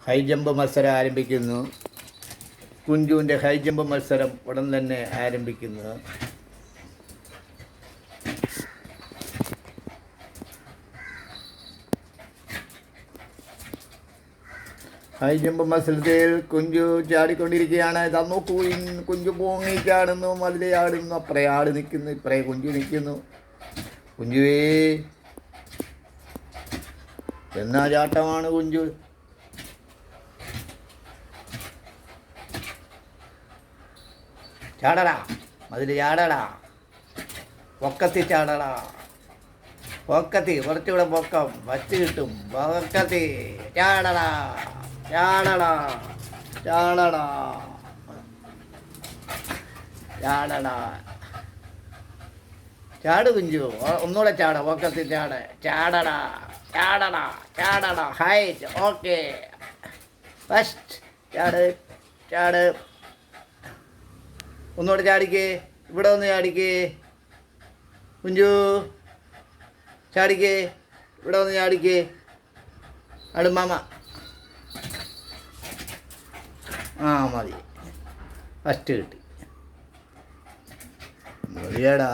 High jump മത്സരം ആരംഭിക്കുന്നു. കുഞ്ചുവിൻ്റെ high jump മത്സരം ഉടൻ തന്നെ ആരംഭിക്കുന്നു. ഹൈ ജമ്പ് മത്സരത്തിൽ കുഞ്ചു ചാടിക്കൊണ്ടിരിക്കുകയാണ്. നോക്കൂ, കുഞ്ചു പൊങ്ങി ചാടുന്നു, മതിലെ ചാടുന്നു, അപ്പറേ ആട് നിൽക്കുന്നു, ഇപ്പറേ കുഞ്ചു നിൽക്കുന്നു. കുഞ്ചുവേ എന്നാ ചാട്ടമാണ് കുഞ്ചു. ചാടടാ, മതിൽ ചാടടാ, പൊക്കത്തി ചാടടാ, പൊക്കത്തി കുറച്ചുകൂടെ പൊക്കം വച്ച് കിട്ടും. പൊക്കത്തി ചാടടാ, ചാടടാ, ചാടടാ, ചാടടാ, ചാട് കുഞ്ചു, ഒന്നുകൂടെ ചാട, പൊക്കത്തി ചാട്, ചാടടാ, ചാടടാ, ചാടടാ, ഹൈറ്റ്, ഓക്കെ, ഫസ്റ്റ് ചാട്, ചാട്, ഒന്നുകൂടെ ചാടിക്കേ, ഇവിടെ ഒന്ന് ചാടിക്കേ കുഞ്ചു, ചാടിക്കേ, ഇവിടെ ഒന്ന് ചാടിക്കേ, അടുമാമ, മതി, ഫസ്റ്റ് കിട്ടി, മതിയാടാ.